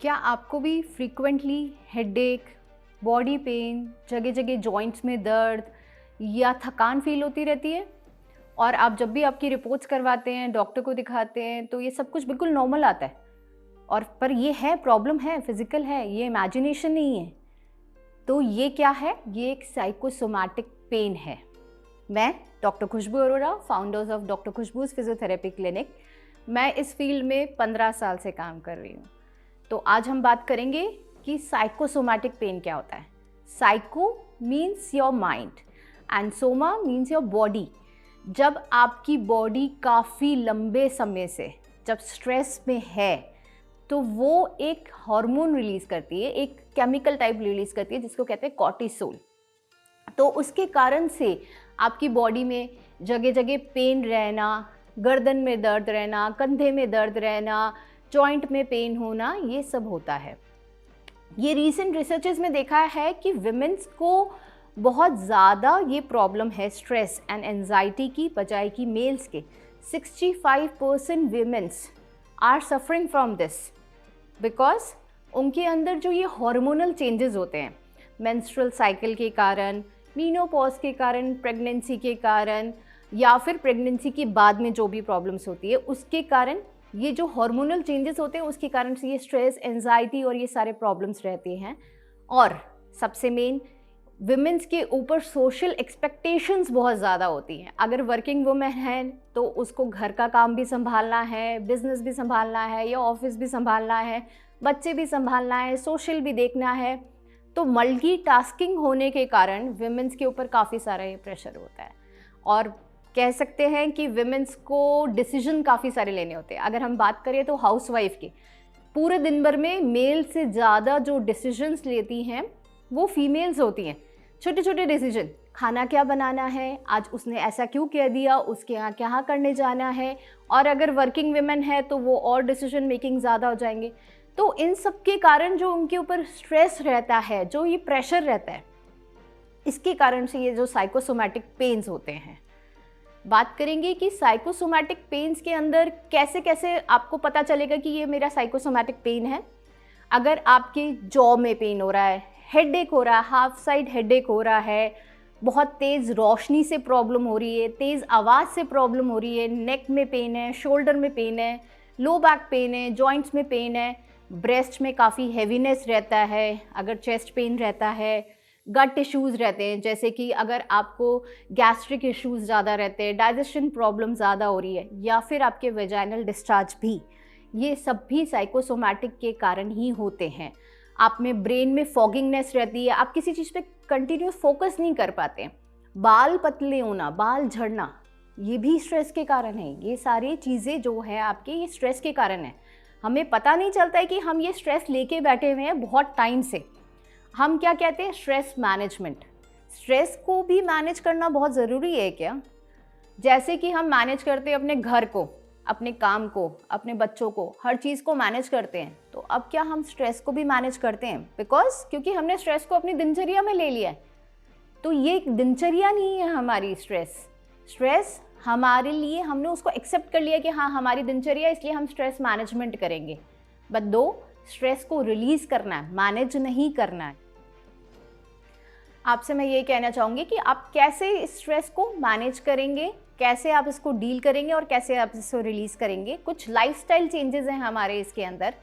क्या आपको भी फ्रीक्वेंटली हेडेक, बॉडी पेन, जगह जगह जॉइंट्स में दर्द या थकान फील होती रहती है? और आप जब भी आपकी रिपोर्ट्स करवाते हैं, डॉक्टर को दिखाते हैं, तो ये सब कुछ बिल्कुल नॉर्मल आता है और पर ये है, प्रॉब्लम है, फिजिकल है, ये इमेजिनेशन नहीं है। तो ये क्या है? ये एक साइकोसोमैटिक पेन है। मैं doctor Khushboo Arora, founders of doctor Khushboo's physiotherapy clinic. मैं इस फील्ड में 15 साल से काम कर रही हूँ। तो आज हम बात करेंगे कि साइकोसोमैटिक पेन क्या होता है। Psycho means your mind and Soma means your body. जब आपकी बॉडी काफ़ी लंबे समय से जब स्ट्रेस में है तो वो एक हार्मोन रिलीज़ करती है, एक केमिकल टाइप रिलीज़ करती है जिसको कहते हैं कॉर्टिसोल। तो उसके कारण से आपकी बॉडी में जगह जगह पेन रहना, गर्दन में दर्द रहना, कंधे में दर्द रहना, जॉइंट में पेन होना, ये सब होता है। ये रीसेंट रिसर्चेस में देखा है कि विमेंस को बहुत ज़्यादा ये प्रॉब्लम है स्ट्रेस एंड एंजाइटी की बजाय कि मेल्स के। 65% womens are suffering from this because उनके अंदर जो ये हार्मोनल चेंजेस होते हैं मेंस्ट्रुअल साइकिल के कारण, मीनोपॉज के कारण, प्रेगनेंसी के कारण या फिर प्रेगनेंसी के बाद में जो भी प्रॉब्लम्स होती है उसके कारण, ये जो हार्मोनल चेंजेस होते हैं उसके कारण से ये स्ट्रेस, एंजाइटी और ये सारे प्रॉब्लम्स रहते हैं। और सबसे मेन, विमेंस के ऊपर सोशल एक्सपेक्टेशंस बहुत ज़्यादा होती हैं। अगर वर्किंग वुमेन है तो उसको घर का काम भी संभालना है, बिजनेस भी संभालना है या ऑफिस भी संभालना है, बच्चे भी संभालना है, सोशल भी देखना है। तो मल्टीटास्किंग होने के कारण विमेंस के ऊपर काफ़ी सारा ये प्रेशर होता है और कह सकते हैं कि विमेंस को डिसीजन काफ़ी सारे लेने होते हैं। अगर हम बात करें तो हाउसवाइफ की, पूरे दिन भर में मेल से ज़्यादा जो डिसीजंस लेती हैं वो फीमेल्स होती हैं। छोटे छोटे डिसीजन, खाना क्या बनाना है, आज उसने ऐसा क्यों कह दिया, उसके यहाँ क्या करने जाना है। और अगर वर्किंग विमेन है तो वो और डिसीजन मेकिंग ज़्यादा हो जाएंगे। तो इन सब के कारण जो उनके ऊपर स्ट्रेस रहता है, जो ये प्रेशर रहता है, इसके कारण से ये जो साइकोसोमैटिक पेन्स होते हैं। बात करेंगे कि साइकोसोमैटिक पेन्स के अंदर कैसे कैसे आपको पता चलेगा कि ये मेरा साइकोसोमैटिक पेन है। अगर आपके जॉ में पेन हो रहा है, हेडेक हो रहा है, हाफ साइड हेडेक हो रहा है, बहुत तेज़ रोशनी से प्रॉब्लम हो रही है, तेज़ आवाज़ से प्रॉब्लम हो रही है, नेक में पेन है, शोल्डर में पेन है, लो बैक पेन है, जॉइंट्स में पेन है, ब्रेस्ट में काफ़ी हैवीनेस रहता है, अगर चेस्ट पेन रहता है, गट इश्यूज़ रहते हैं, जैसे कि अगर आपको गैस्ट्रिक इश्यूज़ ज़्यादा रहते हैं, डाइजेशन प्रॉब्लम ज़्यादा हो रही है, या फिर आपके वेजाइनल डिस्चार्ज भी, ये सब भी साइकोसोमैटिक के कारण ही होते हैं। आप में ब्रेन में फॉगिंगनेस रहती है, आप किसी चीज़ पे कंटिन्यूस फोकस नहीं कर पाते, बाल पतले होना, बाल झड़ना, ये भी स्ट्रेस के कारण है। ये सारी चीज़ें जो है आपके, ये स्ट्रेस के कारण है। हमें पता नहीं चलता है कि हम ये स्ट्रेस लेके बैठे हुए हैं बहुत टाइम से। हम क्या कहते हैं, स्ट्रेस मैनेजमेंट। स्ट्रेस को भी मैनेज करना बहुत ज़रूरी है क्या? जैसे कि हम मैनेज करते हैं अपने घर को, अपने काम को, अपने बच्चों को, हर चीज़ को मैनेज करते हैं, तो अब क्या हम स्ट्रेस को भी मैनेज करते हैं? क्योंकि हमने स्ट्रेस को अपनी दिनचर्या में ले लिया है। तो ये एक दिनचर्या नहीं है हमारी। स्ट्रेस हमारे लिए, हमने उसको एक्सेप्ट कर लिया कि हाँ हमारी दिनचर्या, इसलिए हम स्ट्रेस मैनेजमेंट करेंगे। बट स्ट्रेस को रिलीज़ करना है, मैनेज नहीं करना है। आपसे मैं ये कहना चाहूँगी कि आप कैसे इस स्ट्रेस को मैनेज करेंगे, कैसे आप इसको डील करेंगे और कैसे आप इसको रिलीज़ करेंगे। कुछ लाइफस्टाइल चेंजेस हैं हमारे इसके अंदर,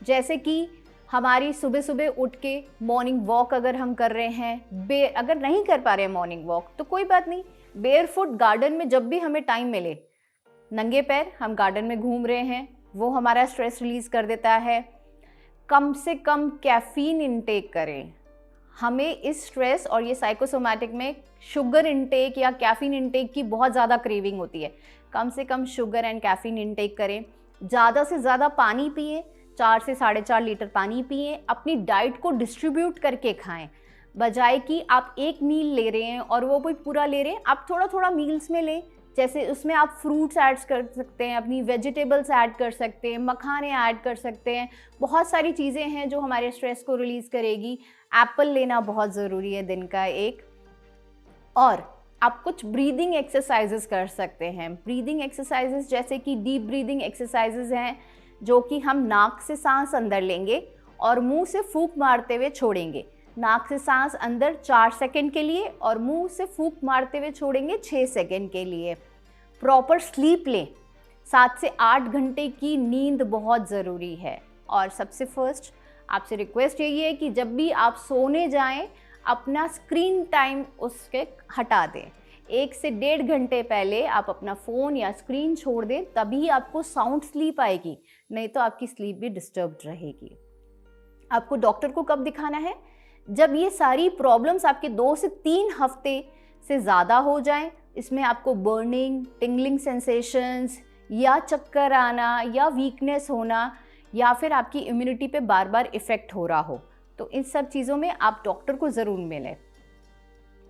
जैसे कि हमारी सुबह सुबह उठ के मॉर्निंग वॉक अगर हम कर रहे हैं, अगर नहीं कर पा रहे हैं मॉर्निंग वॉक तो कोई बात नहीं, बेयरफुट गार्डन में जब भी हमें टाइम मिले, नंगे पैर हम गार्डन में घूम रहे हैं, वो हमारा स्ट्रेस रिलीज़ कर देता है। कम से कम कैफ़ीन इंटेक करें। हमें इस स्ट्रेस और ये साइकोसोमैटिक में शुगर इंटेक या कैफ़ीन इंटेक की बहुत ज़्यादा क्रेविंग होती है। कम से कम शुगर एंड कैफ़ीन इंटेक करें। ज़्यादा से ज़्यादा पानी पिए, 4 से 4.5 लीटर पानी पिए। अपनी डाइट को डिस्ट्रीब्यूट करके खाएं, बजाय कि आप एक मील ले रहे हैं और वो कोई पूरा ले रहे हैं, आप थोड़ा थोड़ा मील्स में लें। जैसे उसमें आप फ्रूट्स ऐड कर सकते हैं, अपनी वेजिटेबल्स ऐड कर सकते हैं, मखाने ऐड कर सकते हैं। बहुत सारी चीज़ें हैं जो हमारे स्ट्रेस को रिलीज़ करेगी। एप्पल लेना बहुत ज़रूरी है दिन का एक। और आप कुछ ब्रीदिंग एक्सरसाइजेस कर सकते हैं। ब्रीदिंग एक्सरसाइजेस जैसे कि डीप ब्रीदिंग एक्सरसाइजेस हैं जो कि हम नाक से सांस अंदर लेंगे और मुंह से फूंक मारते हुए छोड़ेंगे। नाक से सांस अंदर 4 सेकंड के लिए और मुंह से फूंक मारते हुए छोड़ेंगे 6 सेकंड के लिए। प्रॉपर स्लीप लें, 7 से 8 घंटे की नींद बहुत ज़रूरी है। और सबसे फर्स्ट आपसे रिक्वेस्ट यही है कि जब भी आप सोने जाएं अपना स्क्रीन टाइम उसके हटा दें। 1 से 1.5 घंटे पहले आप अपना फ़ोन या स्क्रीन छोड़ दें, तभी आपको साउंड स्लीप आएगी, नहीं तो आपकी स्लीप भी डिस्टर्ब्ड रहेगी। आपको डॉक्टर को कब दिखाना है? जब ये सारी प्रॉब्लम्स आपके 2 से 3 हफ्ते से ज़्यादा हो जाएं, इसमें आपको बर्निंग, टिंगलिंग सेंसेशंस या चक्कर आना या वीकनेस होना या फिर आपकी इम्यूनिटी पे बार बार इफ़ेक्ट हो रहा हो, तो इन सब चीज़ों में आप डॉक्टर को ज़रूर मिलें।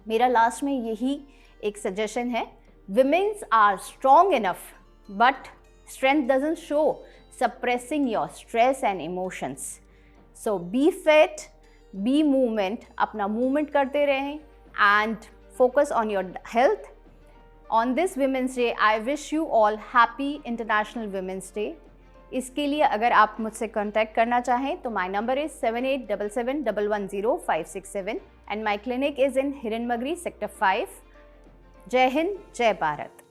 मेरा लास्ट में यही एक सजेशन है, womens are strong enough but strength doesn't show suppressing your stress and emotions. So be fit, be movement, अपना मूवमेंट करते रहें and focus on your health. On this Women's Day, I wish you all happy International Women's Day. इसके लिए अगर आप मुझसे contact करना चाहें तो my number is 7877110567 and my clinic is in हिरन मगरी सेक्टर 5। जय हिंद, जय भारत।